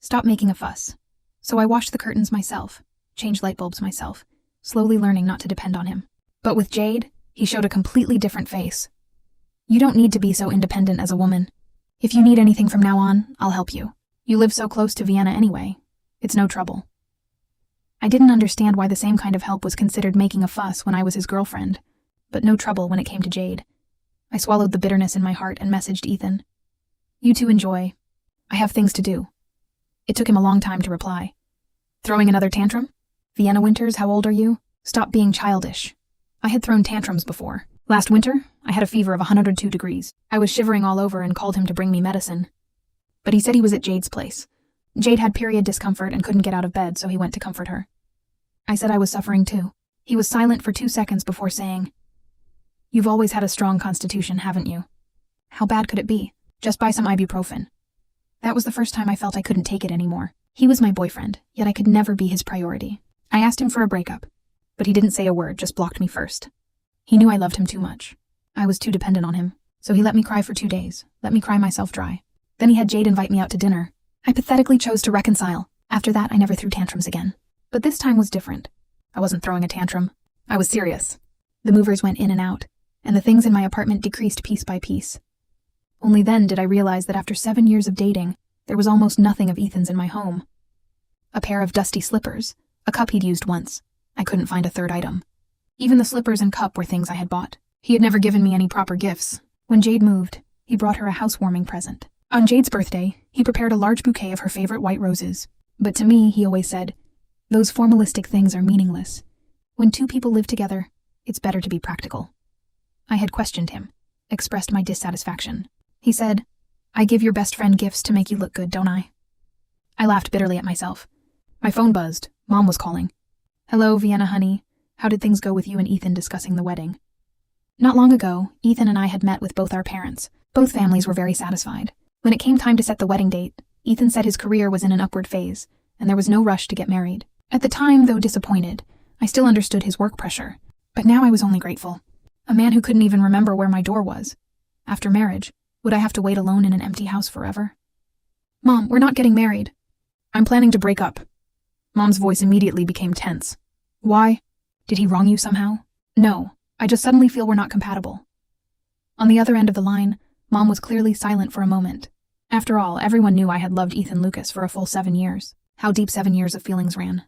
Stop making a fuss. So I washed the curtains myself, changed light bulbs myself, slowly learning not to depend on him. But with Jade, he showed a completely different face. You don't need to be so independent as a woman. If you need anything from now on, I'll help you. You live so close to Vienna anyway. It's no trouble. I didn't understand why the same kind of help was considered making a fuss when I was his girlfriend, but no trouble when it came to Jade. I swallowed the bitterness in my heart and messaged Ethan. You two enjoy. I have things to do. It took him a long time to reply. Throwing another tantrum? Vienna winters, how old are you? Stop being childish. I had thrown tantrums before. Last winter, I had a fever of 102 degrees. I was shivering all over and called him to bring me medicine. But he said he was at Jade's place. Jade had period discomfort and couldn't get out of bed, so he went to comfort her. I said I was suffering too. He was silent for 2 seconds before saying, You've always had a strong constitution, haven't you? How bad could it be? Just buy some ibuprofen. That was the first time I felt I couldn't take it anymore. He was my boyfriend, yet I could never be his priority. I asked him for a breakup, but he didn't say a word, just blocked me first. He knew I loved him too much. I was too dependent on him, so he let me cry for 2 days, let me cry myself dry. Then he had Jade invite me out to dinner. I pathetically chose to reconcile. After that, I never threw tantrums again. But this time was different. I wasn't throwing a tantrum. I was serious. The movers went in and out, and the things in my apartment decreased piece by piece. Only then did I realize that after 7 years of dating, there was almost nothing of Ethan's in my home. A pair of dusty slippers, a cup he'd used once. I couldn't find a third item. Even the slippers and cup were things I had bought. He had never given me any proper gifts. When Jade moved, he brought her a housewarming present. On Jade's birthday, he prepared a large bouquet of her favorite white roses. But to me, he always said, those formalistic things are meaningless. When 2 people live together, it's better to be practical. I had questioned him, expressed my dissatisfaction. He said, I give your best friend gifts to make you look good, don't I? I laughed bitterly at myself. My phone buzzed. Mom was calling. Hello, Vienna honey. How did things go with you and Ethan discussing the wedding? Not long ago, Ethan and I had met with both our parents. Both families were very satisfied. When it came time to set the wedding date, Ethan said his career was in an upward phase, and there was no rush to get married. At the time, though disappointed, I still understood his work pressure. But now I was only grateful. A man who couldn't even remember where my door was. After marriage, would I have to wait alone in an empty house forever? Mom, we're not getting married. I'm planning to break up. Mom's voice immediately became tense. Why? Did he wrong you somehow? No, I just suddenly feel we're not compatible. On the other end of the line, Mom was clearly silent for a moment. After all, everyone knew I had loved Ethan Lucas for a full 7 years. How deep 7 years of feelings ran.